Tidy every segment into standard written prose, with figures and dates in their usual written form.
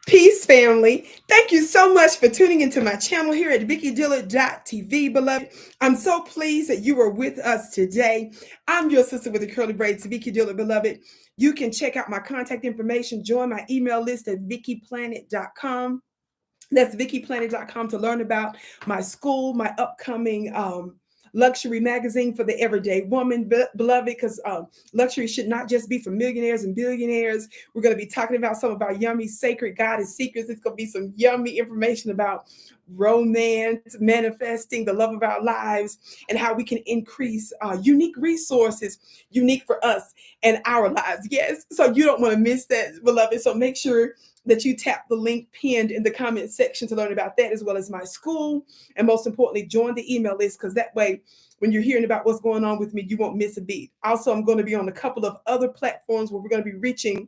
Peace, family. Thank you so much for tuning into my channel here at Vicki Dillard.tv, beloved. I'm so pleased that you are with us today. I'm your sister with the curly braids, Vicki Dillard, beloved. You can check out my contact information, join my email list at VickiPlanet.com. That's VickiPlanet.com to learn about my school, my upcoming luxury magazine for the everyday woman, beloved, because luxury should not just be for millionaires and billionaires. We're going to be talking about some of our yummy sacred goddess secrets. It's going to be some yummy information about romance, manifesting the love of our lives, and how we can increase unique resources, unique for us and our lives. Yes, so you don't want to miss that, beloved. So make sure that you tap the link pinned in the comment section to learn about that, as well as my school. And most importantly, join the email list, because that way, when you're hearing about what's going on with me, you won't miss a beat. Also, I'm going to be on a couple of other platforms where we're going to be reaching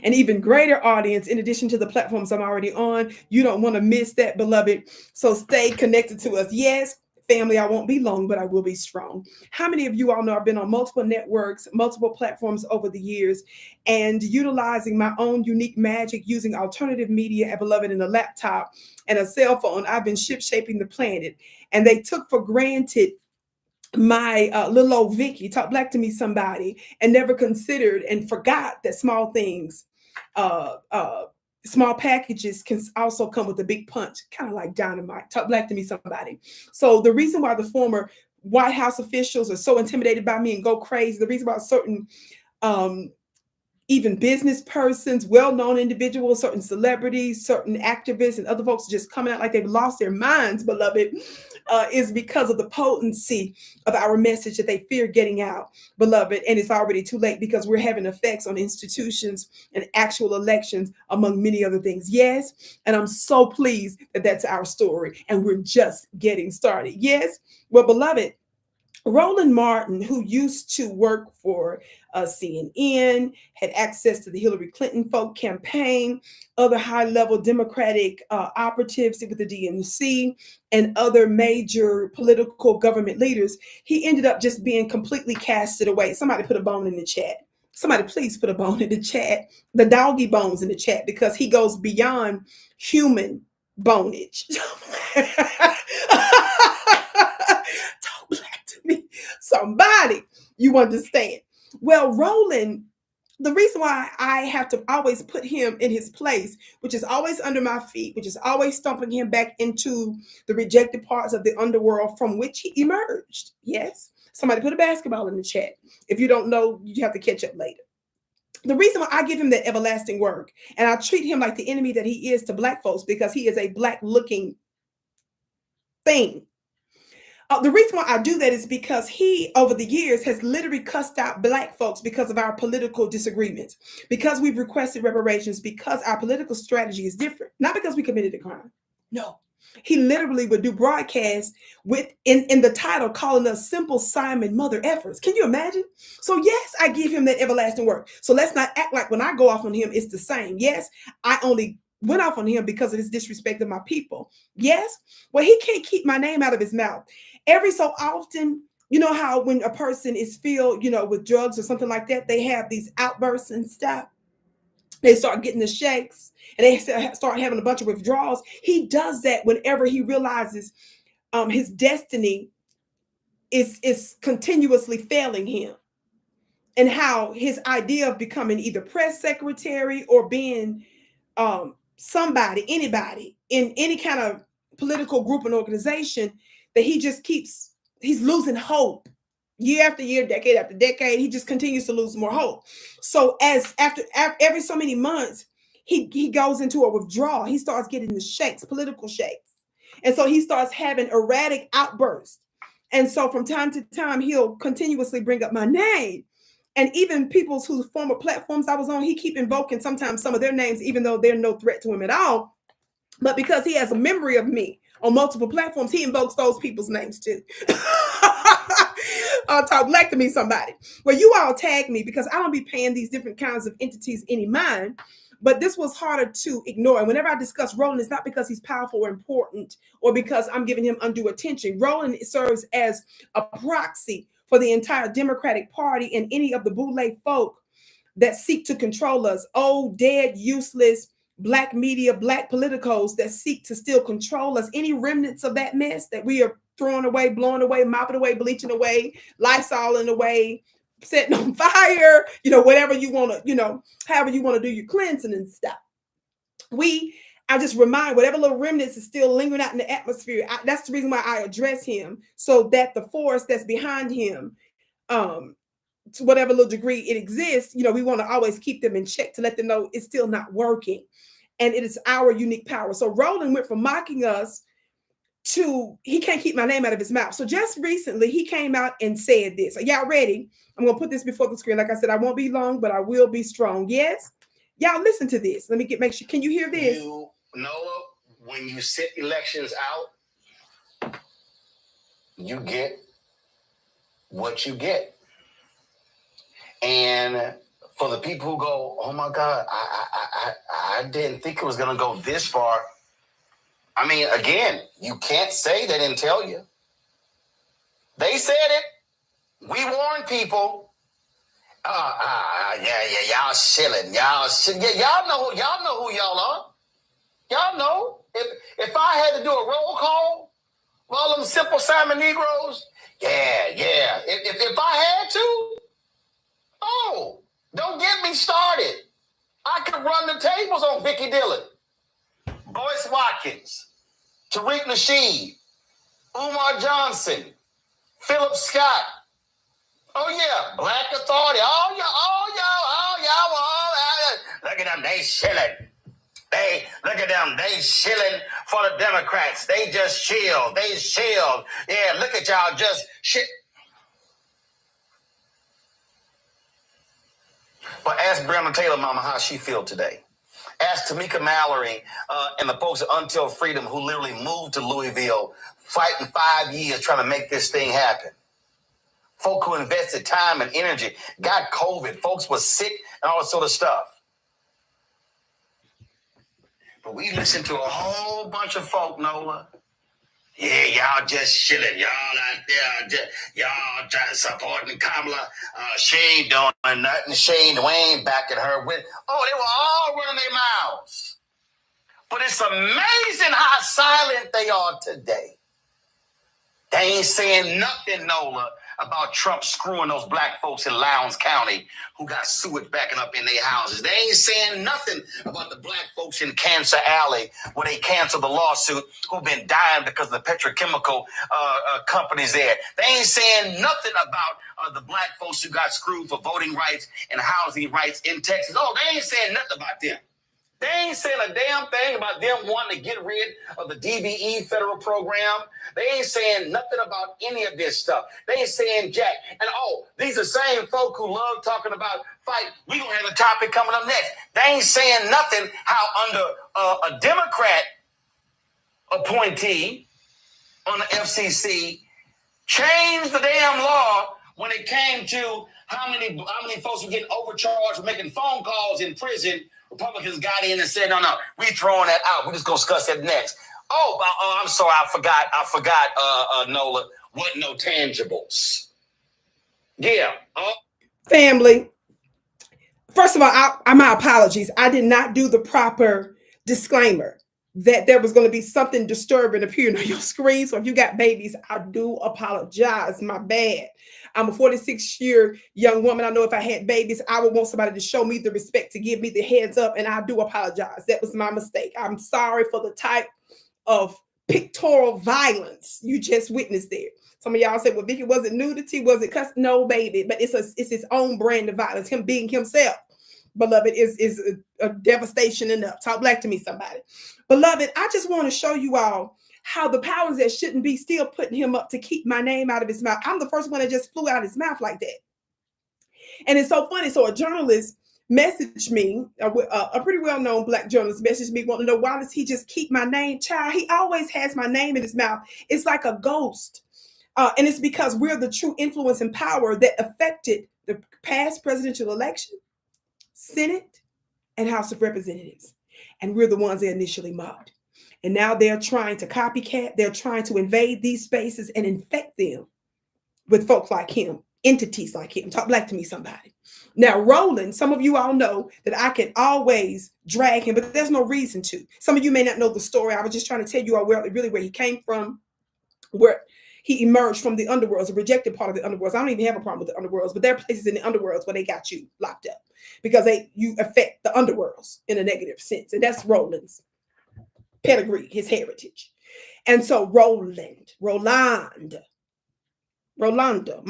an even greater audience in addition to the platforms I'm already on. You don't want to miss that, beloved. So stay connected to us. Yes, family, I won't be long, but I will be strong. How many of you all know I've been on multiple networks, multiple platforms over the years, and utilizing my own unique magic using alternative media, beloved, in a laptop and a cell phone? I've been ship-shaping the planet, and they took for granted my little old Vicky, talk black to me somebody, and never considered and forgot that small things, uh, uh, small packages can also come with a big punch, kind of like dynamite. Talk black to me somebody. So the reason why the former White House officials are so intimidated by me and go crazy, the reason why certain um, even business persons, well-known individuals, certain celebrities, certain activists, and other folks just coming out like they've lost their minds, beloved, is because of the potency of our message that they fear getting out, beloved. And it's already too late, because we're having effects on institutions and actual elections, among many other things. Yes, and I'm so pleased that that's our story, and we're just getting started. Yes, well, beloved, Roland Martin, who used to work for CNN, had access to the Hillary Clinton folk campaign, other high level Democratic operatives with the DNC, and other major political government leaders. He ended up just being completely casted away. Somebody put a bone in the chat. Somebody please put a bone in the chat, the doggy bones in the chat, because he goes beyond human bonage. Me, somebody, you understand. Well, Roland, the reason why I have to always put him in his place, which is always under my feet, which is always stomping him back into the rejected parts of the underworld from which he emerged. Yes, somebody put a basketball in the chat. If you don't know, you have to catch up later. The reason why I give him that everlasting work, and I treat him like the enemy that he is to black folks, because he is a black looking thing. The reason why I do that is because he, over the years, has literally cussed out black folks because of our political disagreements, because we've requested reparations, because our political strategy is different, not because we committed a crime. No, he literally would do broadcasts with in the title calling us simple Simon mother effers. Can you imagine? So yes, I give him that everlasting work. So let's not act like when I go off on him, it's the same. Yes, I only went off on him because of his disrespect of my people. Yes, well, he can't keep my name out of his mouth. Every so often, you know how when a person is filled, with drugs or something like that, they have these outbursts and stuff. They start getting the shakes, and they start having a bunch of withdrawals. He does that whenever he realizes his destiny is continuously failing him, and how his idea of becoming either press secretary or being somebody, anybody in any kind of political group and organization, that he's losing hope year after year, decade after decade. He just continues to lose more hope. So as after every so many months, he goes into a withdrawal. He starts getting the shakes, political shakes. And so he starts having erratic outbursts. And so from time to time, he'll continuously bring up my name. And even people's whose former platforms I was on, he keep invoking sometimes some of their names, even though they're no threat to him at all. But because he has a memory of me on multiple platforms, he invokes those people's names too. Talk black to me, somebody. Well, you all tag me, because I don't be paying these different kinds of entities any mind. But this was harder to ignore. And whenever I discuss Roland, it's not because he's powerful or important or because I'm giving him undue attention. Roland serves as a proxy for the entire Democratic Party and any of the boule folk that seek to control us. Old, dead, useless, Black media, Black politicos that seek to still control us, any remnants of that mess that we are throwing away, blowing away, mopping away, bleaching away, Lysoling away, setting on fire, whatever you want to, however you want to do your cleansing and stuff. I just remind whatever little remnants is still lingering out in the atmosphere. That's the reason why I address him, so that the force that's behind him, to whatever little degree it exists, we want to always keep them in check to let them know it's still not working. And it is our unique power. So Roland went from mocking us to he can't keep my name out of his mouth. So just recently he came out and said this. Are y'all ready? I'm going to put this before the screen. Like I said, I won't be long, but I will be strong. Yes? Y'all listen to this. Let me make sure. Can you hear this? Noah, when you sit elections out, you get what you get. And for the people who go, oh my God, I didn't think it was going to go this far. I mean, again, you can't say they didn't tell you. They said it. We warned people. Y'all shilling. Y'all know who y'all are. Y'all know. If I had to do a roll call for all them simple Simon Negroes, If I had to, don't get me started. I could run the tables on Vicki Dillard, Boyce Watkins, Tariq Nasheed, Umar Johnson, Philip Scott. Oh yeah, Black Authority. All y'all. Look at them, they shilling. Look at them, they shilling for the Democrats. They just chill. Yeah, look at y'all just shit. But ask Breonna Taylor mama how she feel today. Ask Tamika Mallory and the folks at Until Freedom who literally moved to Louisville, fighting 5 years trying to make this thing happen. Folk who invested time and energy, got COVID, folks were sick and all that sort of stuff. But we listened to a whole bunch of folk, Nola. Yeah, y'all just chilling. Y'all out there, y'all trying supporting Kamala. She ain't doing nothing. Shane Wayne backing her with. Oh, they were all running their mouths. But it's amazing how silent they are today. They ain't saying nothing, Nola, about Trump screwing those black folks in Lowndes County who got sewage backing up in their houses. They ain't saying nothing about the black folks in Cancer Alley where they canceled the lawsuit who've been dying because of the petrochemical companies there. They ain't saying nothing about the black folks who got screwed for voting rights and housing rights in Texas. Oh, they ain't saying nothing about them. They ain't saying a damn thing about them wanting to get rid of the DBE federal program. They ain't saying nothing about any of this stuff. They ain't saying jack. And these are same folk who love talking about fight. We gonna have a topic coming up next. They ain't saying nothing how under a Democrat appointee on the FCC changed the damn law when it came to how many folks were getting overcharged for making phone calls in prison. Republicans got in and said, no, we throwing that out. We're just going to discuss that next. I'm sorry. I forgot, Nola. Wasn't no tangibles. Yeah. Family. First of all, my apologies. I did not do the proper disclaimer that there was going to be something disturbing appearing on your screen. So if you got babies, I do apologize. My bad. I'm a 46-year young woman. I know if I had babies, I would want somebody to show me the respect, to give me the heads up, and I do apologize. That was my mistake. I'm sorry for the type of pictorial violence you just witnessed there. Some of y'all say, well, Vicki, was it nudity? Was it cuss? No, baby, but it's his own brand of violence. Him being himself, beloved, is a devastation enough. Talk black to me, somebody. Beloved, I just want to show you all how the powers that shouldn't be still putting him up to keep my name out of his mouth. I'm the first one that just flew out his mouth like that. And it's so funny. So a journalist messaged me, a pretty well-known black journalist messaged me, wanting to know, why does he just keep my name? Child, he always has my name in his mouth. It's like a ghost. And it's because we're the true influence and power that affected the past presidential election, Senate, and House of Representatives. And we're the ones that initially mocked. And now they're trying to copycat. They're trying to invade these spaces and infect them with folks like him. entities like him. Talk black to me, somebody. Now, Roland, some of you all know that I can always drag him, but there's no reason to. Some of you may not know the story. I was just trying to tell you all really where he came from, where he emerged from the underworlds, a rejected part of the underworlds. I don't even have a problem with the underworlds, but there are places in the underworlds where they got you locked up because you affect the underworlds in a negative sense. And that's Roland's pedigree, his heritage. And so Rolanda, Martina, Rolanda,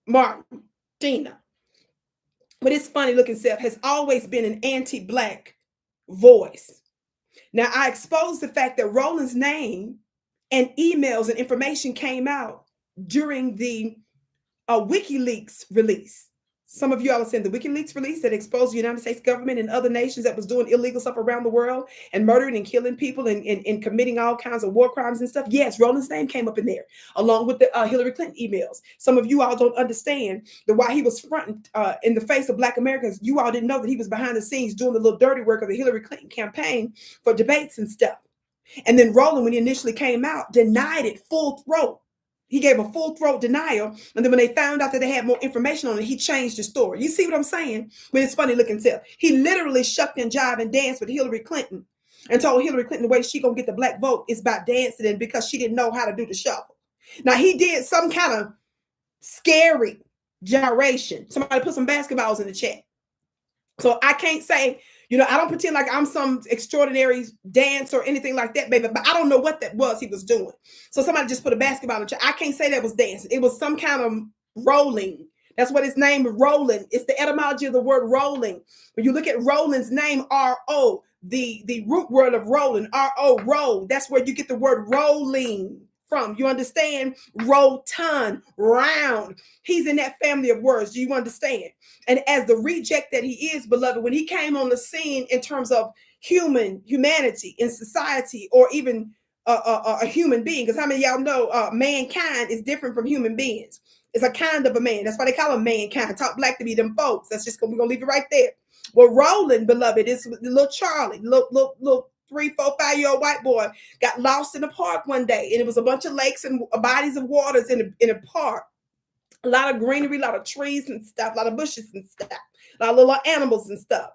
Martina, with his funny looking self, has always been an anti-black voice. Now, I exposed the fact that Roland's name and emails and information came out during the WikiLeaks release. Some of you all have seen the WikiLeaks release that exposed the United States government and other nations that was doing illegal stuff around the world and murdering and killing people and committing all kinds of war crimes and stuff. Yes, Roland's name came up in there, along with the Hillary Clinton emails. Some of you all don't understand that while he was fronting in the face of Black Americans, you all didn't know that he was behind the scenes doing the little dirty work of the Hillary Clinton campaign for debates and stuff. And then Roland, when he initially came out, denied it full throat. He gave a full throat denial. And then when they found out that they had more information on it, he changed the story. You see what I'm saying? With his funny looking self. He literally shucked and jived and danced with Hillary Clinton and told Hillary Clinton the way she gonna get the black vote is by dancing, and because she didn't know how to do the shuffle. Now he did some kind of scary gyration. Somebody put some basketballs in the chat. So I can't say, I don't pretend like I'm some extraordinary dance or anything like that, baby, but I don't know what that was he was doing. So somebody just put a basketball in the chat. I can't say that was dancing. It was some kind of rolling. That's what his name is, Roland. It's the etymology of the word rolling. When you look at Roland's name, R-O, the root word of Roland, R-O, roll. That's where you get the word rolling from. You understand? Rotund, round. He's in that family of words. Do you understand? And as the reject that he is, beloved, when he came on the scene in terms of humanity in society, or even a human being, because how many of y'all know mankind is different from human beings? It's a kind of a man. That's why they call him mankind. Talk black to be them folks. That's just we're gonna leave it right there. Well, Roland, beloved, is little Charlie, little 3, 4, 5-year-old white boy got lost in the park one day, and it was a bunch of lakes and bodies of waters in a park. A lot of greenery, a lot of trees and stuff, a lot of bushes and stuff, a lot of little animals and stuff.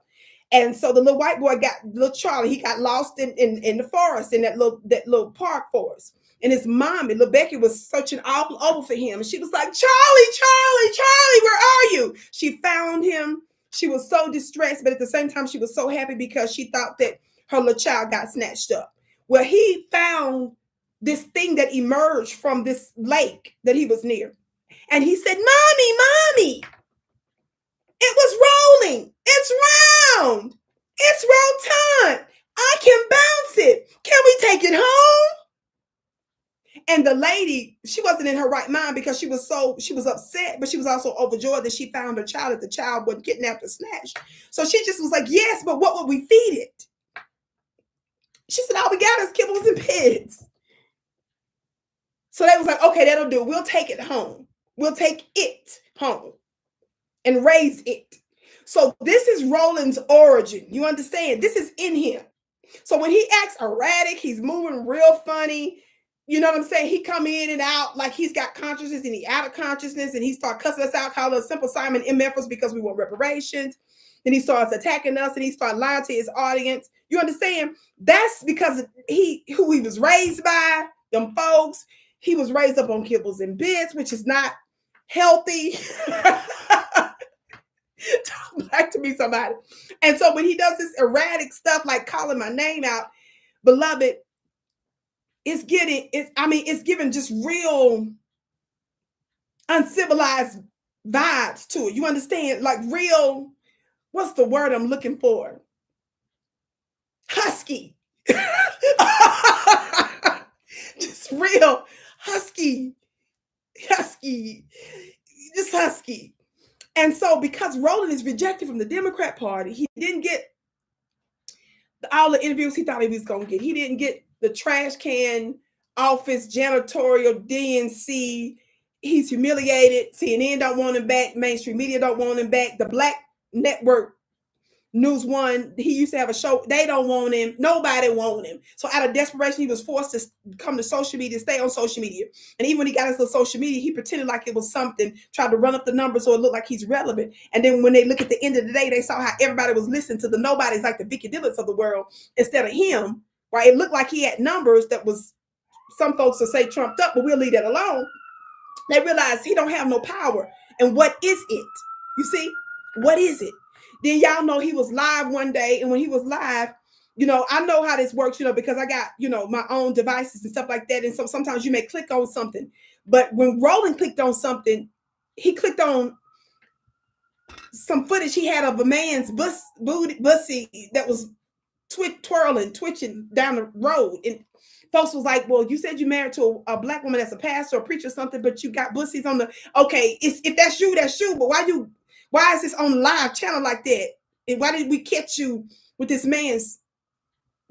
And so the little white boy little Charlie, he got lost in the forest, in that little park forest. And his mommy, little Becky, was searching all over for him. And she was like, Charlie, where are you? She found him. She was so distressed, but at the same time, she was so happy because she thought that her little child got snatched up. Well, he found this thing that emerged from this lake that he was near. And he said, Mommy, it was rolling. It's round. It's rotund. I can bounce it. Can we take it home? And the lady, she wasn't in her right mind because she was upset, but she was also overjoyed that she found her child, that the child wasn't kidnapped or snatched. So she just was like, yes, but what would we feed it? She said, all we got is kibbles and pigs. So they was like, okay, that'll do. We'll take it home. We'll take it home and raise it. So this is Roland's origin. You understand? This is in him. So when he acts erratic, he's moving real funny. You know what I'm saying? He come in and out like he's got consciousness and he out of consciousness, and he start cussing us out, calling us simple Simon MFers because we want reparations. Then he starts attacking us and he starts lying to his audience. You understand? That's because who he was raised by, them folks. He was raised up on kibbles and bits, which is not healthy. Talk back to me, somebody. And so when he does this erratic stuff like calling my name out, beloved, it's giving just real uncivilized vibes to it. You understand? Like real, what's the word I'm looking for? Husky. Just real husky, just husky. And so because Roland is rejected from the Democrat Party, he didn't get all the interviews he thought he was going to get. He didn't get the trash can office, janitorial, DNC. He's humiliated. CNN don't want him back. Mainstream media don't want him back. The black network News One, he used to have a show. They don't want him. Nobody want him. So out of desperation, he was forced to come to social media, stay on social media. And even when he got his little social media, he pretended like it was something, tried to run up the numbers so it looked like he's relevant. And then when they look at the end of the day, they saw how everybody was listening to the nobodies like the Vicki Dillards of the world instead of him, right? It looked like he had numbers that was, some folks will say trumped up, but we'll leave that alone. They realized he don't have no power. And what is it? You see, what is it? Then y'all know he was live one day, and when he was live, I know how this works, because I got, my own devices and stuff like that. And so sometimes you may click on something. But when Roland clicked on something, he clicked on some footage he had of a man's bussy that was twitching down the road. And folks was like, well, you said you married to a black woman that's a pastor or preacher or something, but you got bussies on the, okay, if that's you, that's you. But why is this on the live channel like that? And why did we catch you with this man's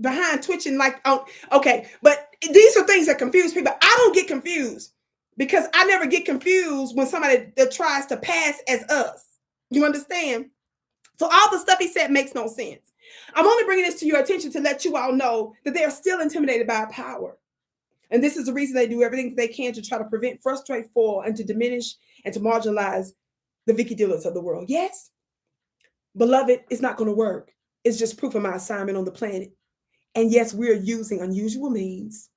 behind twitching like, okay. But these are things that confuse people. I don't get confused because I never get confused when somebody that tries to pass as us. You understand? So all the stuff he said makes no sense. I'm only bringing this to your attention to let you all know that they are still intimidated by power. And this is the reason they do everything they can to try to prevent, frustrate, fall, and to diminish and to marginalize the Vicki Dillards of the world. Yes, beloved, it's not going to work. It's just proof of my assignment on the planet. And yes, we're using unusual means.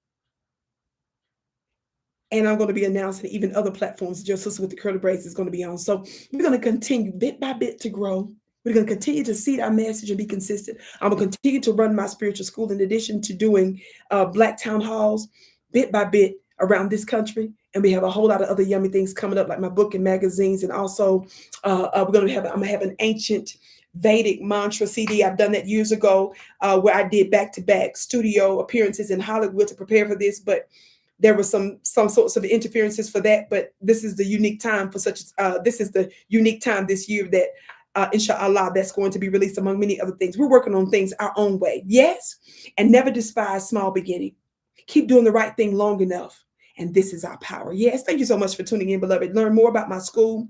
And I'm going to be announcing even other platforms that your sister with the curly braids is going to be on. So we're going to continue bit by bit to grow. We're going to continue to seed our message and be consistent. I'm going to continue to run my spiritual school in addition to doing Black town halls bit by bit around this country. And we have a whole lot of other yummy things coming up, like my book and magazines. And also I'm going to have an ancient Vedic mantra CD. I've done that years ago where I did back-to-back studio appearances in Hollywood to prepare for this. But there were some sorts of interferences for that. But this is the unique time for this is the unique time this year that inshallah, that's going to be released among many other things. We're working on things our own way. Yes. And never despise small beginning. Keep doing the right thing long enough. And this is our power. Yes. Thank you so much for tuning in, beloved. Learn more about my school.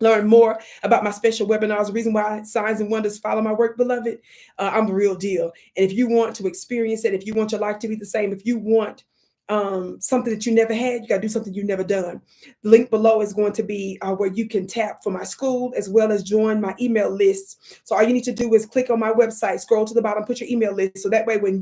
Learn more about my special webinars. The reason why Signs and Wonders follow my work, beloved. I'm the real deal. And if you want to experience it, if you want your life to be the same, if you want something that you never had, you got to do something you've never done. The link below is going to be where you can tap for my school as well as join my email list. So all you need to do is click on my website, scroll to the bottom, put your email list. So that way when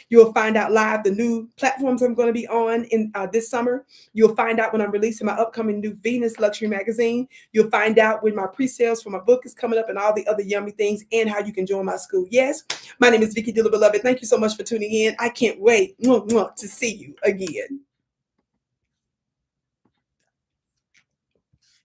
you'll find out live the new platforms I'm going to be on in this summer. You'll find out when I'm releasing my upcoming new Venus Luxury magazine. You'll find out when my pre-sales for my book is coming up and all the other yummy things and how you can join my school. Yes, my name is Vicki Dillard, beloved. Thank you so much for tuning in. I can't wait to see you again.